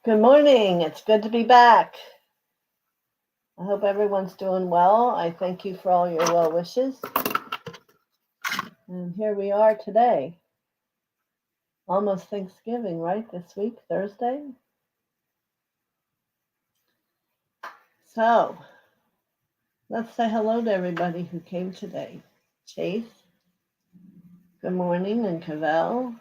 Good morning. It's good to be back. I hope everyone's doing well. I thank you for all your well wishes. And here we are today. Almost Thanksgiving, right? This week, Thursday. So, let's say hello to everybody who came today. Chase, good morning, and Cavell.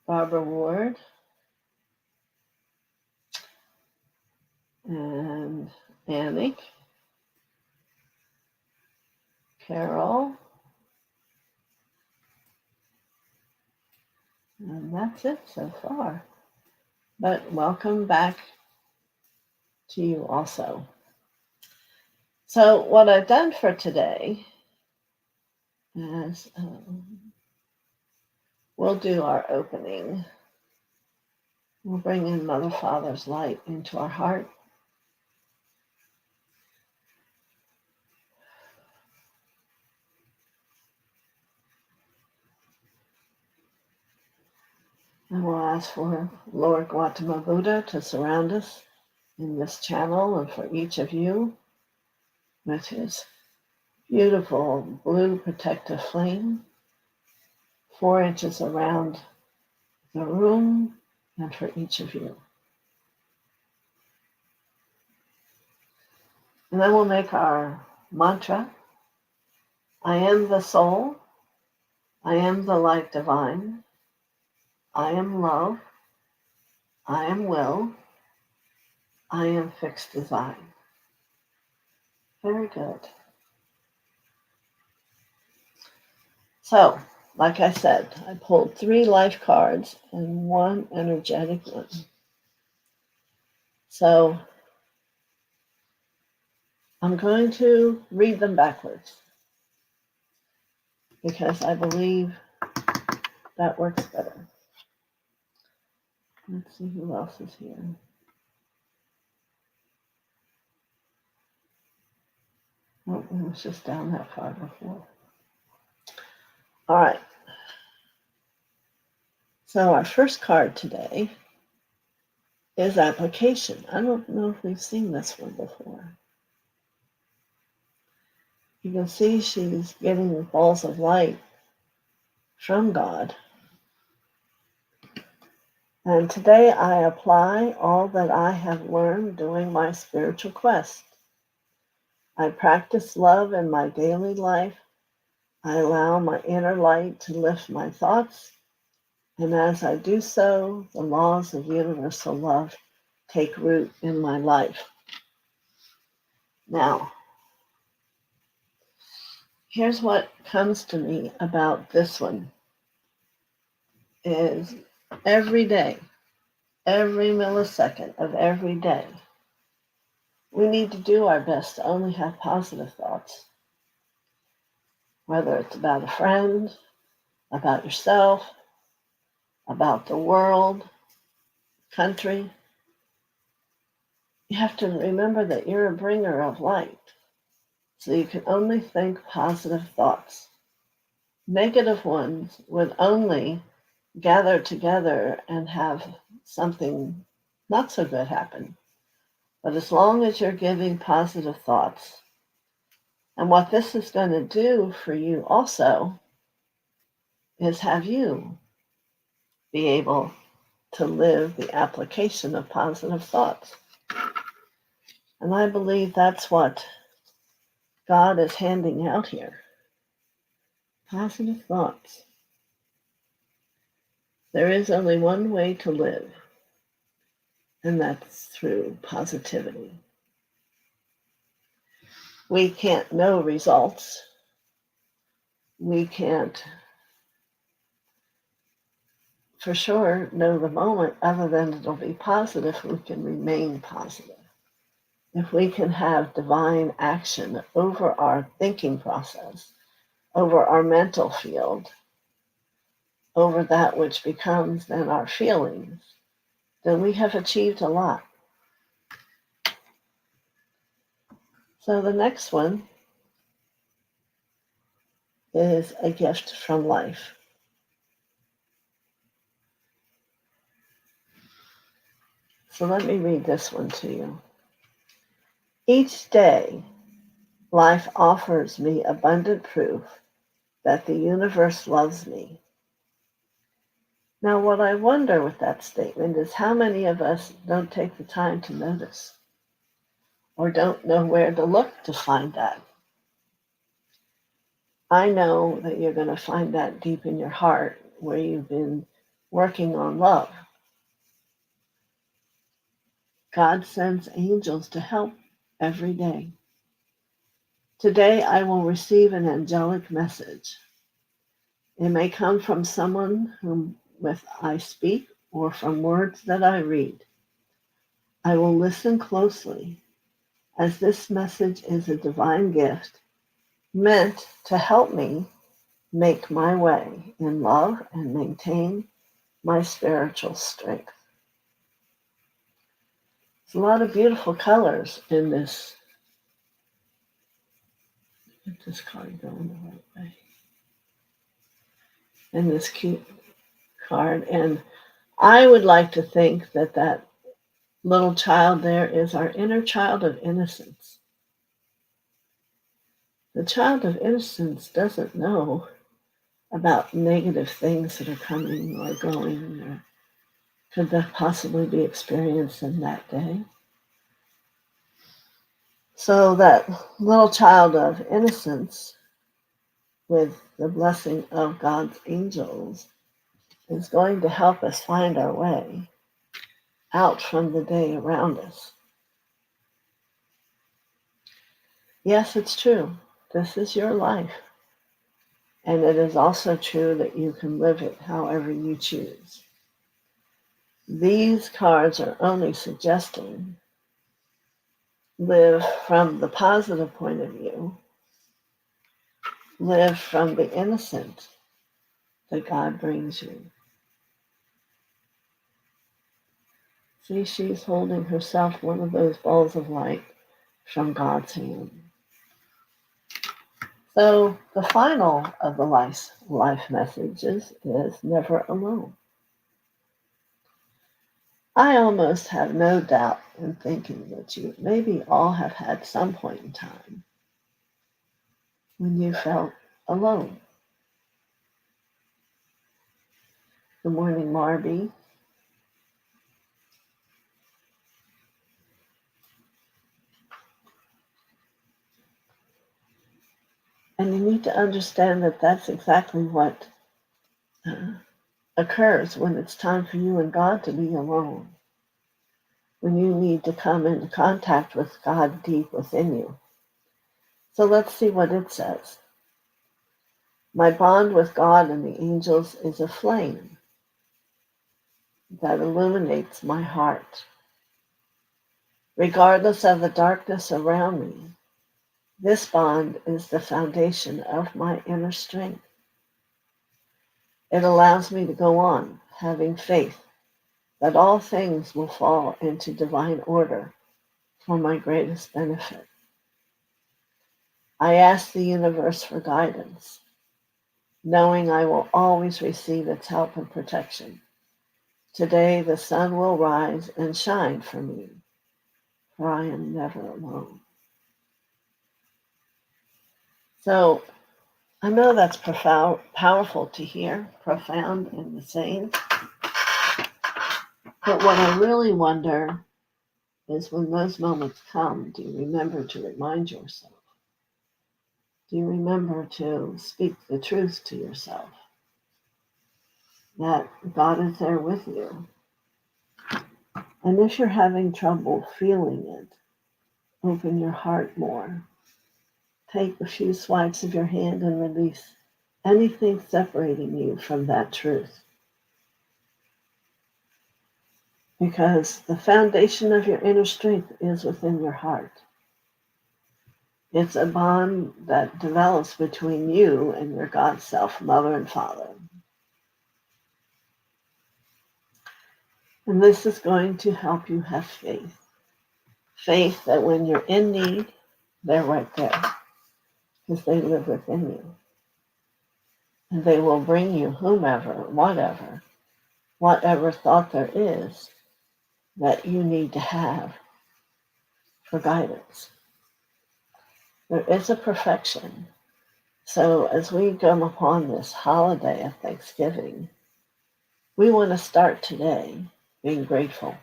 Barbara Ward. And Annick. Carol. And that's it so far. But welcome back to you also. So what I've done for today is we'll do our opening. We'll bring in Mother Father's light into our heart. And we'll ask for Lord Gautama Buddha to surround us in this channel and for each of you with his beautiful blue protective flame, 4 inches around the room and for each of you. And then we'll make our mantra. I am the soul. I am the light divine. I am love. I am will. I am fixed design. Very good. So, like I said, I pulled 3 life cards and 1 energetic one. So, I'm going to read them backwards because I believe that works better. Let's see who else is here. Oh, it was just down that far before. All right. So our first card today is application. I don't know if we've seen this one before. You can see she's getting balls of light from God. And today I apply all that I have learned doing my spiritual quest. I practice love in my daily life. I allow my inner light to lift my thoughts. And as I do so, the laws of universal love take root in my life. Now, here's what comes to me about this one is every day, every millisecond of every day, we need to do our best to only have positive thoughts. Whether it's about a friend, about yourself, about the world, country, you have to remember that you're a bringer of light. So you can only think positive thoughts. Negative ones would only gather together and have something not so good happen. But as long as you're giving positive thoughts, and what this is going to do for you also is have you be able to live the application of positive thoughts. And I believe that's what God is handing out here. Positive thoughts. There is only one way to live, and that's through positivity. We can't know results. We can't, for sure, know the moment other than it'll be positive. We can remain positive. If we can have divine action over our thinking process, over our mental field, over that which becomes then our feelings, then we have achieved a lot. So the next one is a gift from life. So let me read this one to you. Each day, life offers me abundant proof that the universe loves me. Now, what I wonder with that statement is how many of us don't take the time to notice or don't know where to look to find that. I know that you're going to find that deep in your heart where you've been working on love. God sends angels to help every day. Today I will receive an angelic message. It may come from someone whom with I speak or from words that I read. I will listen closely, as this message is a divine gift meant to help me make my way in love and maintain my spiritual strength. There's a lot of beautiful colors in this. Get this card going the right way. In this cute card. And I would like to think that that little child there is our inner child of innocence. The child of innocence doesn't know about negative things that are coming or going or could that possibly be experienced in that day. So that little child of innocence, with the blessing of God's angels, is going to help us find our way out from the day around us. Yes, it's true. This is your life. And it is also true that you can live it however you choose. These cards are only suggesting live from the positive point of view, live from the innocent that God brings you. See, she's holding herself one of those balls of light from God's hand. So the final of the life messages is never alone. I almost have no doubt in thinking that you maybe all have had some point in time when you felt alone. Good morning, Marby. And you need to understand that that's exactly what occurs when it's time for you and God to be alone. When you need to come into contact with God deep within you. So let's see what it says. My bond with God and the angels is a flame that illuminates my heart. Regardless of the darkness around me, this bond is the foundation of my inner strength. It allows me to go on, having faith that all things will fall into divine order for my greatest benefit. I ask the universe for guidance, knowing I will always receive its help and protection. Today the sun will rise and shine for me, for I am never alone. So I know that's profound, powerful to hear, profound and insane. But what I really wonder is when those moments come, do you remember to remind yourself? Do you remember to speak the truth to yourself? That God is there with you. And if you're having trouble feeling it, open your heart more. Take a few swipes of your hand and release anything separating you from that truth. Because the foundation of your inner strength is within your heart. It's a bond that develops between you and your God self, mother and father. And this is going to help you have faith. Faith that when you're in need, they're right there because they live within you. And they will bring you whomever, whatever thought there is that you need to have for guidance. There is a perfection. So as we come upon this holiday of Thanksgiving, we want to start today being grateful.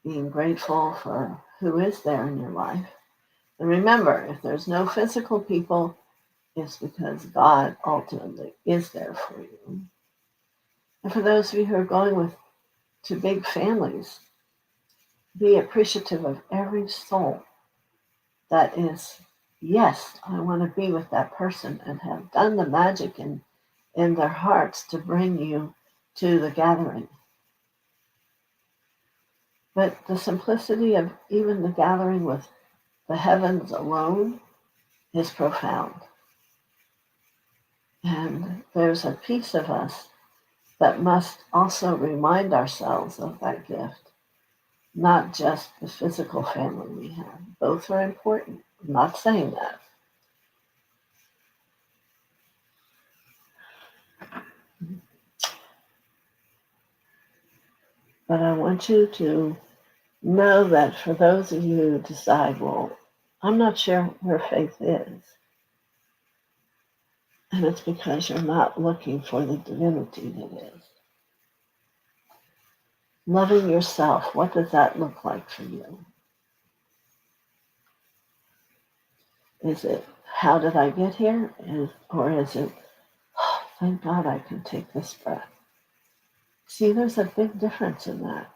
Being grateful for who is there in your life. And remember, if there's no physical people, it's because God ultimately is there for you. And for those of you who are going to big families, be appreciative of every soul that is, yes, I want to be with that person, and have done the magic in their hearts to bring you to the gathering. But the simplicity of even the gathering with the heavens alone is profound. And there's a piece of us that must also remind ourselves of that gift, not just the physical family we have. Both are important. I'm not saying that. But I want you to know that for those of you who decide, well, I'm not sure where faith is, and it's because you're not looking for the divinity that is. Loving yourself, what does that look like for you? Is it, how did I get here? Or is it, oh, thank God I can take this breath? See, there's a big difference in that.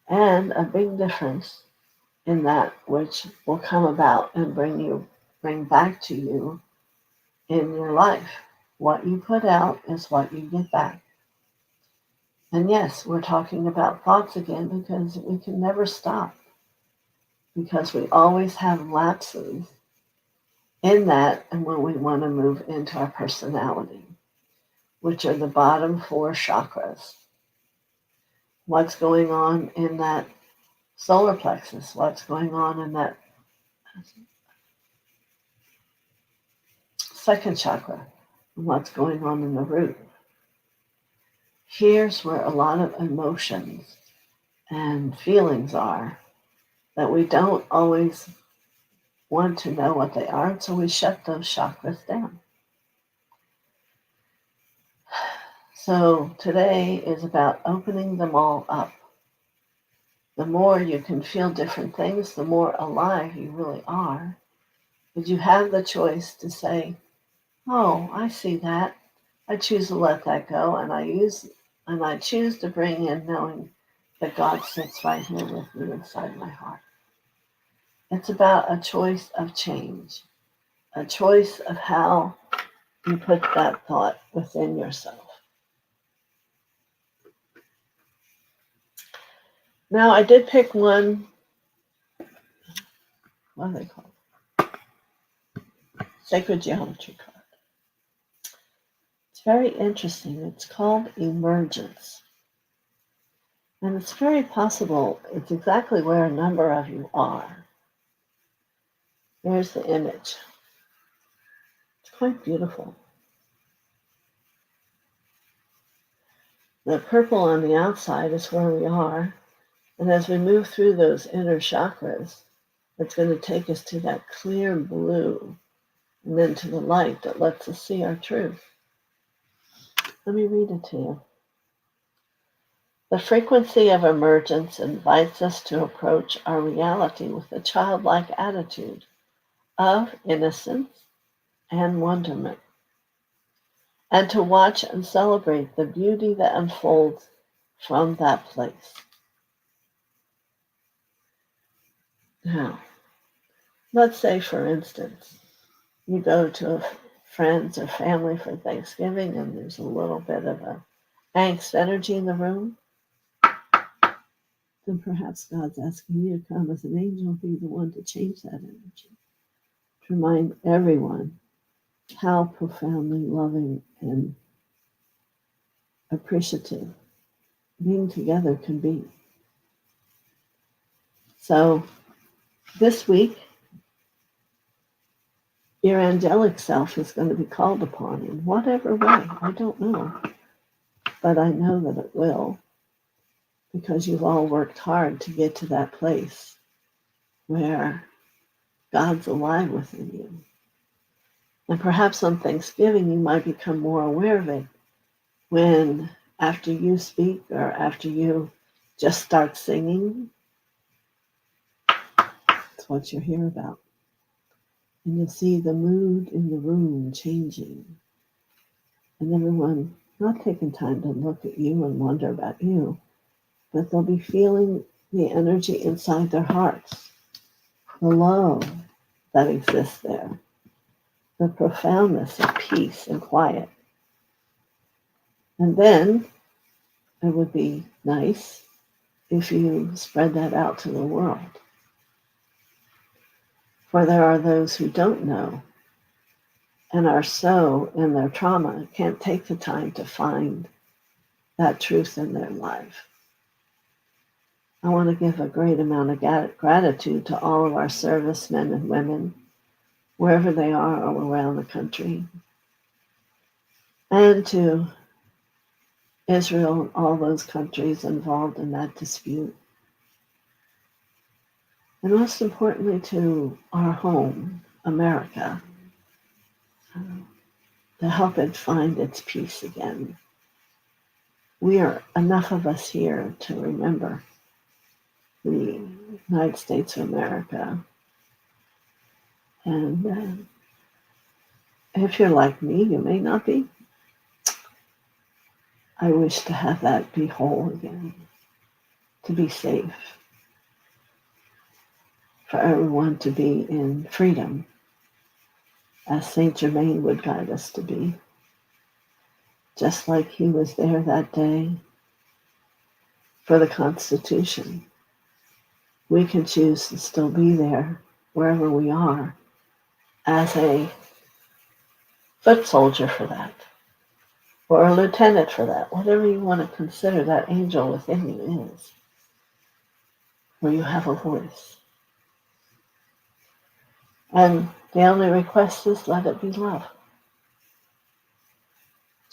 And a big difference in that which will come about and bring back to you in your life. What you put out is what you get back. And yes, we're talking about thoughts again because we can never stop. Because we always have lapses in that, and when we want to move into our personality, which are the bottom 4 chakras. What's going on in that solar plexus? What's going on in that second chakra? And what's going on in the root? Here's where a lot of emotions and feelings are that we don't always want to know what they are, so we shut those chakras down. So today is about opening them all up. The more you can feel different things, the more alive you really are. But you have the choice to say, oh, I see that. I choose to let that go, and I choose to bring in knowing that God sits right here with me inside my heart. It's about a choice of change, a choice of how you put that thought within yourself. Now, I did pick one, what are they called? Sacred Geometry card. It's very interesting. It's called Emergence. And it's very possible it's exactly where a number of you are. Here's the image. It's quite beautiful. The purple on the outside is where we are. And as we move through those inner chakras, it's going to take us to that clear blue and then to the light that lets us see our truth. Let me read it to you. The frequency of emergence invites us to approach our reality with a childlike attitude of innocence and wonderment, and to watch and celebrate the beauty that unfolds from that place. Now, let's say, for instance, you go to friends or family for Thanksgiving and there's a little bit of a angst energy in the room. Then perhaps God's asking you to come as an angel, be the one to change that energy. To remind everyone how profoundly loving and appreciative being together can be. So this week, your angelic self is going to be called upon in whatever way. I don't know, but I know that it will, because you've all worked hard to get to that place where God's alive within you. And perhaps on Thanksgiving, you might become more aware of it when, after you speak or after you just start singing, that's what you hear about. And you'll see the mood in the room changing. And everyone not taking time to look at you and wonder about you, but they'll be feeling the energy inside their hearts, the love that exists there, the profoundness of peace and quiet. And then it would be nice if you spread that out to the world. For there are those who don't know and are so in their trauma, can't take the time to find that truth in their life. I want to give a great amount of gratitude to all of our servicemen and women, wherever they are all around the country, and to Israel and all those countries involved in that dispute. And most importantly, to our home, America, to help it find its peace again. We are enough of us here to remember the United States of America. And if you're like me, you may not be. I wish to have that be whole again, to be safe, for everyone to be in freedom, as Saint Germain would guide us to be, just like he was there that day for the Constitution. We can choose to still be there wherever we are as a foot soldier for that, or a lieutenant for that, whatever you want to consider that angel within you is, where you have a voice. And the only request is let it be love.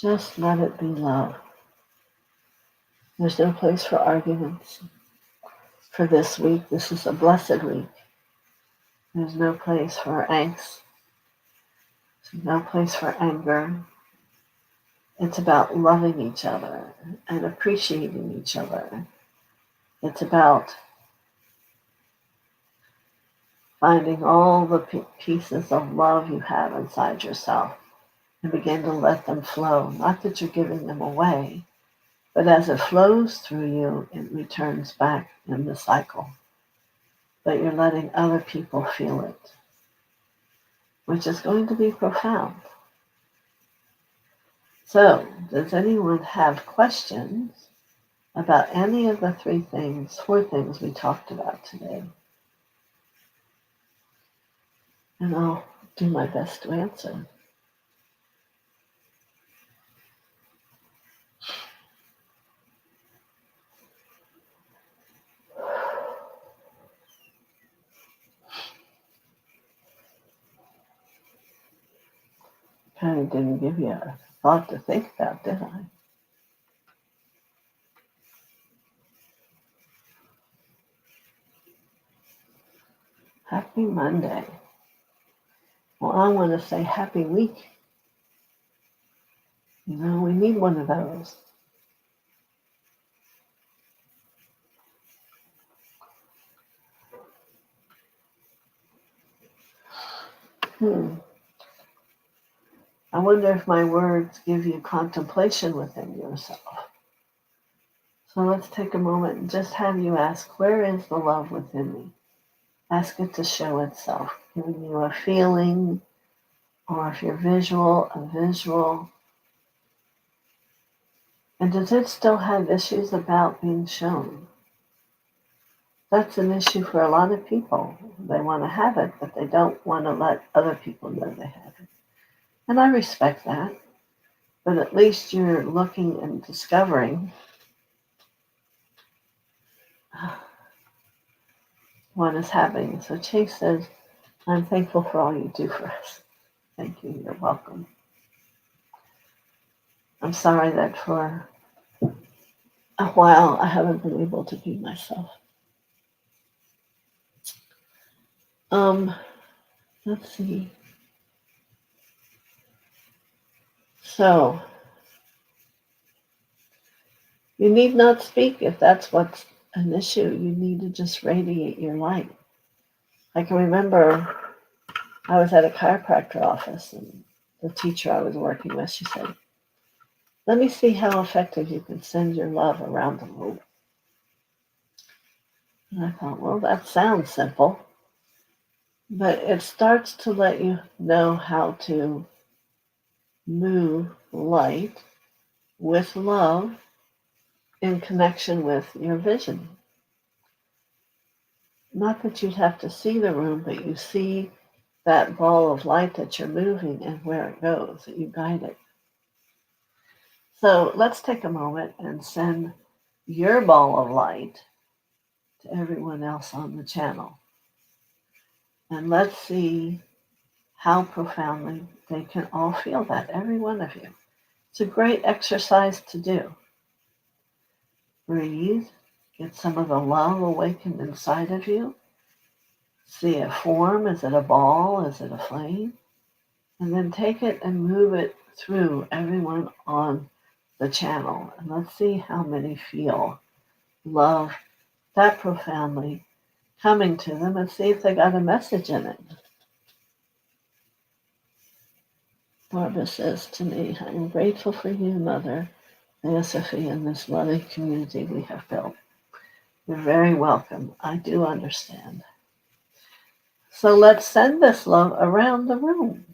Just let it be love. There's no place for arguments. For this week, this is a blessed week. There's no place for angst. There's no place for anger. It's about loving each other and appreciating each other. It's about finding all the pieces of love you have inside yourself and begin to let them flow. Not that you're giving them away, but as it flows through you, it returns back in the cycle. But you're letting other people feel it, which is going to be profound. So, does anyone have questions about any of the four things we talked about today? And I'll do my best to answer. Kind of didn't give you a thought to think about, did I? Happy Monday. Well, I want to say happy week. You know, we need one of those. I wonder if my words give you contemplation within yourself. So let's take a moment and just have you ask, where is the love within me? Ask it to show itself, giving you a feeling, or if you're visual, a visual. And does it still have issues about being shown? That's an issue for a lot of people. They want to have it, but they don't want to let other people know they have it. And I respect that. But at least you're looking and discovering what is happening. So Chase says, I'm thankful for all you do for us. Thank you. You're welcome. I'm sorry that for a while I haven't been able to be myself. Um, let's see. So, you need not speak if that's what's an issue. You need to just radiate your light. I can remember I was at a chiropractor office, and the teacher I was working with, she said, let me see how effective you can send your love around the room. And I thought, well, that sounds simple, but it starts to let you know how to move light with love in connection with your vision. Not that you'd have to see the room, but you see that ball of light that you're moving and where it goes, that you guide it. So let's take a moment and send your ball of light to everyone else on the channel. And let's see how profoundly they can all feel that, every one of you. It's a great exercise to do. Breathe, get some of the love awakened inside of you. See it form. Is it a ball? Is it a flame? And then take it and move it through everyone on the channel. And let's see how many feel love that profoundly coming to them, and see if they got a message in it. Barbara says to me, I am grateful for you, Mother TheoSophia, and this loving community we have built. You're very welcome. I do understand. So let's send this love around the room.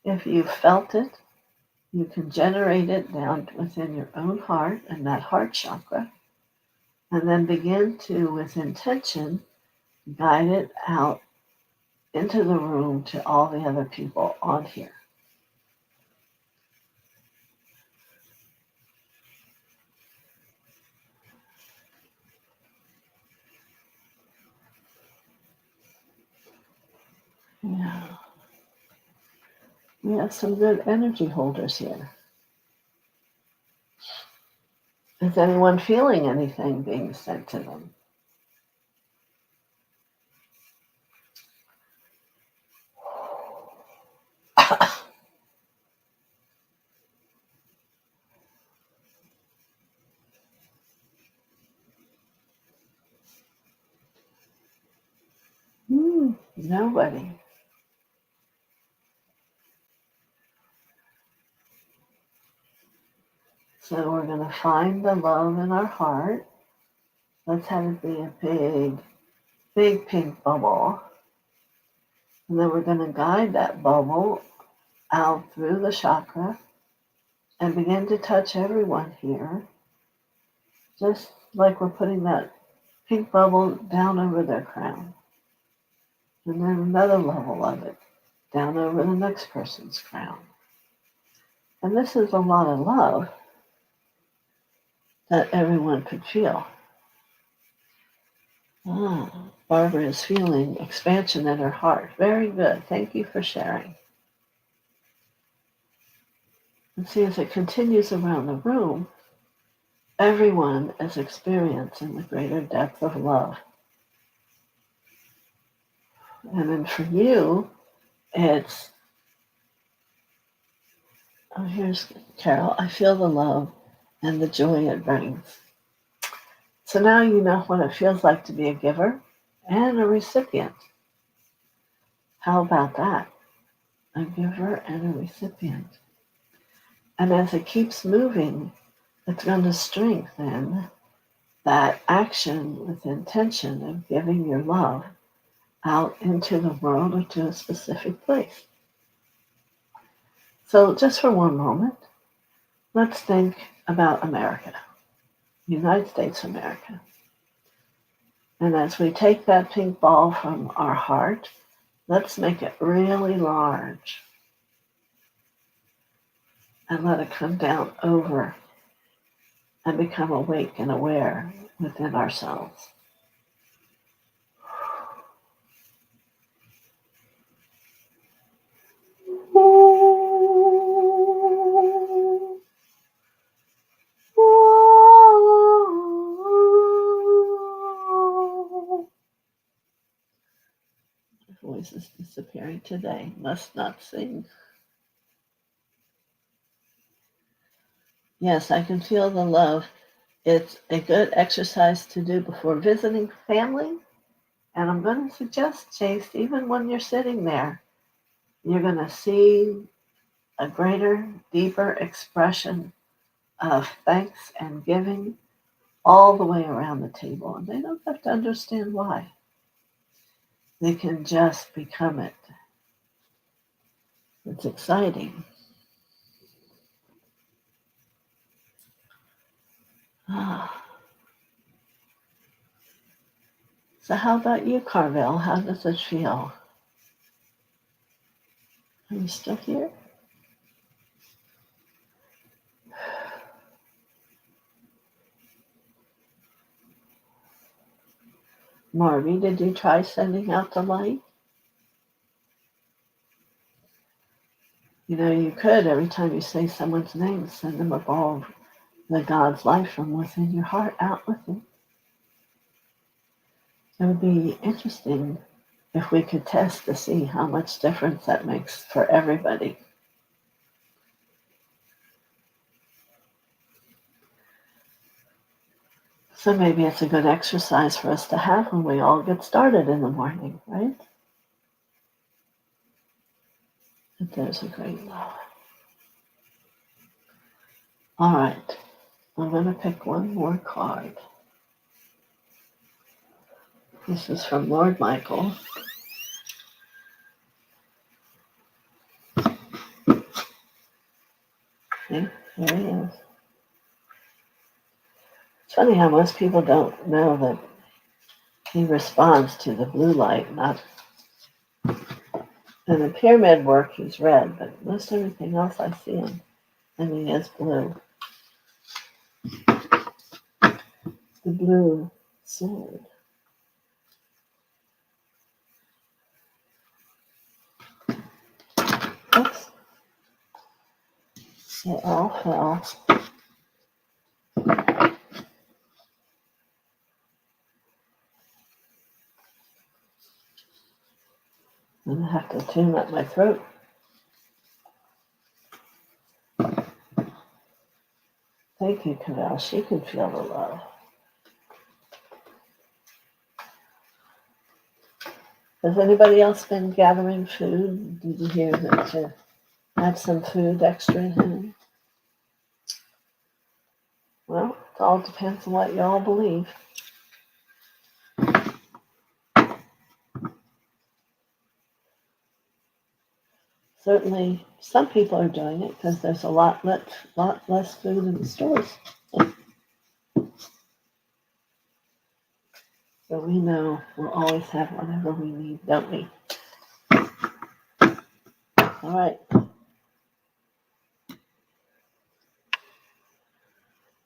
If you felt it, you can generate it down within your own heart and that heart chakra, and then begin to, with intention, guide it out into the room to all the other people on here. Yeah. We have some good energy holders here. Is anyone feeling anything being sent to them? Nobody. So we're going to find the love in our heart. Let's have it be a big, big pink bubble. And then we're going to guide that bubble out through the chakra and begin to touch everyone here, just like we're putting that pink bubble down over their crown. And then another level of it down over the next person's crown. And this is a lot of love that everyone could feel. Barbara is feeling expansion in her heart. Very good. Thank you for sharing. And see, as it continues around the room, everyone is experiencing the greater depth of love. And then for you, it's, here's Carol, I feel the love and the joy it brings. So now you know what it feels like to be a giver and a recipient. How about that? A giver and a recipient. And as it keeps moving, it's going to strengthen that action with intention of giving your love out into the world or to a specific place. So just for one moment, let's think about America, United States of America. And as we take that pink ball from our heart, let's make it really large and let it come down over and become awake and aware within ourselves. Voice is disappearing today. Must not sing. Yes, I can feel the love. It's a good exercise to do before visiting family. And I'm going to suggest, Chase, even when you're sitting there, you're going to see a greater, deeper expression of thanks and giving all the way around the table. And they don't have to understand why. They can just become it. It's exciting. So how about you, Carvel? How does it feel? Are you still here? Marvy, did you try sending out the light? You know, you could, every time you say someone's name, send them a ball of the God's life from within your heart out with you. It would be interesting if we could test to see how much difference that makes for everybody. So maybe it's a good exercise for us to have when we all get started in the morning, right? But there's a great love. All right, I'm going to pick one more card. This is from Lord Michael. See, there he is. It's funny how most people don't know that he responds to the blue light, not in the pyramid work he's red, but most everything else I see him, and he is blue. The blue sword. Oops. It all fell. I'm going to have to tune up my throat. Thank you, Cavell. She can feel the love. Has anybody else been gathering food? Did you hear that to have some food extra in hand? Well, it all depends on what you all believe. Certainly, some people are doing it because there's a lot less food in the stores. So we know we'll always have whatever we need, don't we? All right.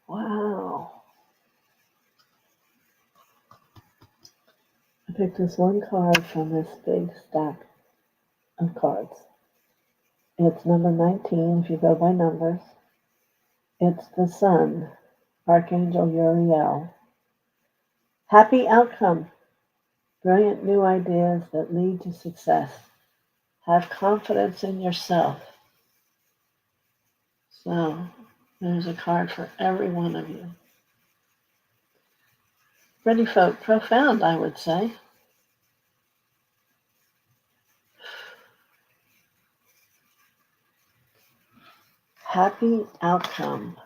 Wow. I picked this one card from this big stack of cards. It's number 19, if you go by numbers. It's the Sun, Archangel Uriel. Happy outcome. Brilliant new ideas that lead to success. Have confidence in yourself. So, there's a card for every one of you. Pretty profound, I would say. Happy outcome.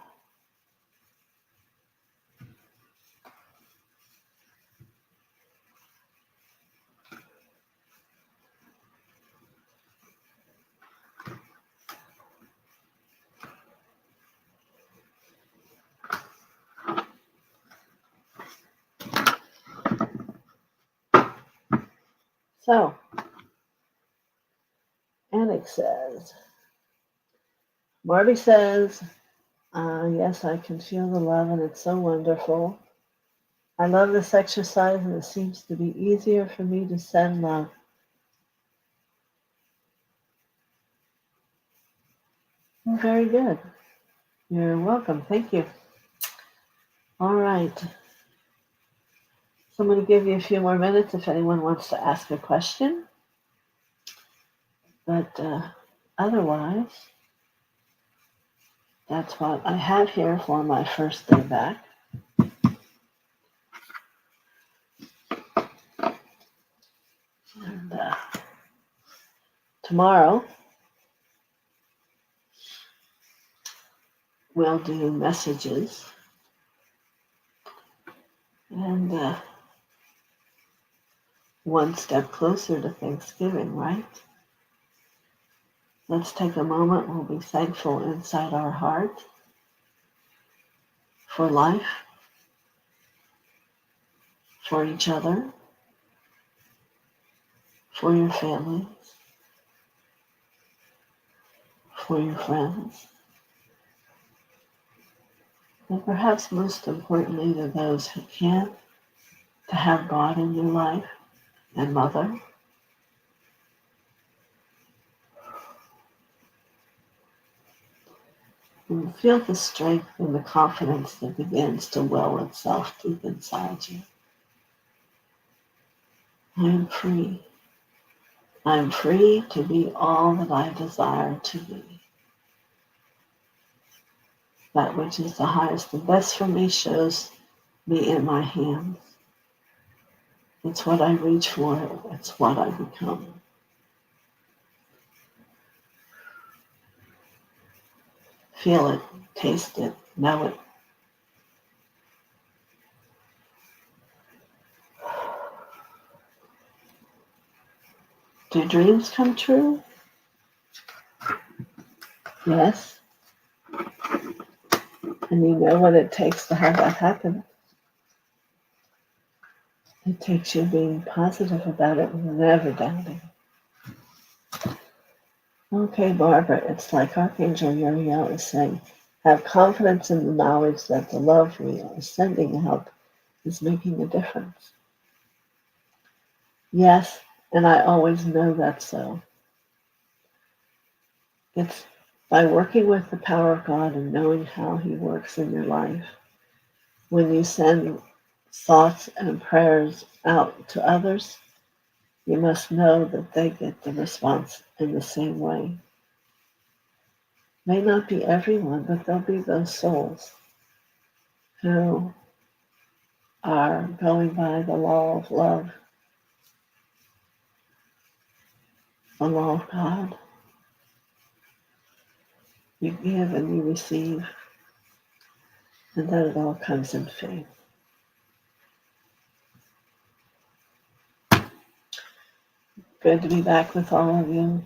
So, Anik says, Marty says, yes, I can feel the love and it's so wonderful. I love this exercise and it seems to be easier for me to send love. Very good. You're welcome. Thank you. All right. So I'm going to give you a few more minutes if anyone wants to ask a question. But otherwise, that's what I have here for my first day back. And tomorrow, we'll do messages. And one step closer to Thanksgiving, right? Let's take a moment. We'll be thankful inside our heart for life, for each other, for your families, for your friends, and perhaps most importantly to those who can't, to have God in your life and Mother. And feel the strength and the confidence that begins to well itself deep inside you. I am free. I am free to be all that I desire to be. That which is the highest and best for me shows me in my hands. It's what I reach for. It's what I become. Feel it, taste it, know it. Do dreams come true? Yes. And you know what it takes to have that happen. It takes you being positive about it and never doubting. Okay, Barbara, it's like Archangel Uriel is saying, have confidence in the knowledge that the love we are sending out is making a difference. Yes, and I always know that's so. It's by working with the power of God and knowing how He works in your life. When you send thoughts and prayers out to others, you must know that they get the response in the same way. May not be everyone, but there'll be those souls who are going by the law of love, the law of God. You give and you receive, and then it all comes in faith. Good to be back with all of you.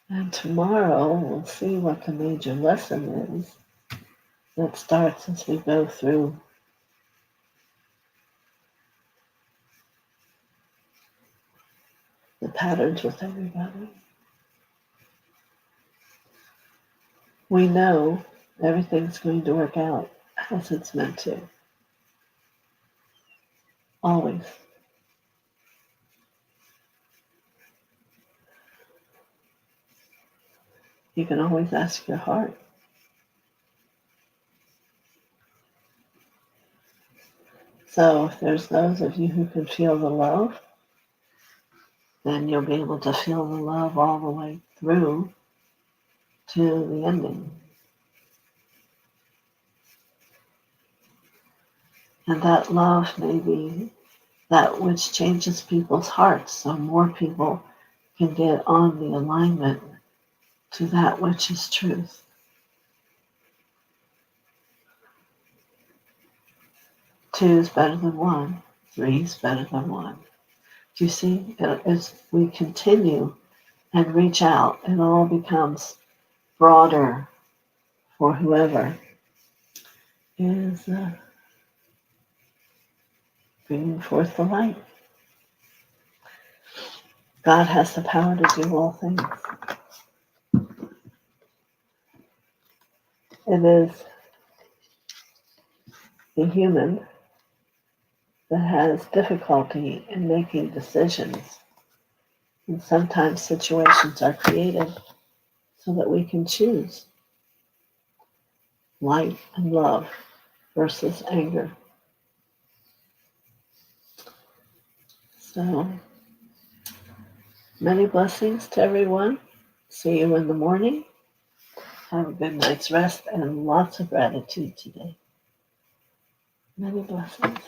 And tomorrow we'll see what the major lesson is that starts as we go through the patterns with everybody. We know everything's going to work out as it's meant to. Always. You can always ask your heart. So if there's those of you who can feel the love, then you'll be able to feel the love all the way through to the ending. And that love may be that which changes people's hearts, so more people can get on the alignment to that which is truth. Two is better than one. Three is better than one. Do you see? As we continue and reach out, it all becomes broader for whoever is bringing forth the light. God has the power to do all things. It is the human that has difficulty in making decisions. And sometimes situations are created so that we can choose light and love versus anger. So Many blessings to everyone. See you in the morning. Have a good night's rest and lots of gratitude today. Many blessings.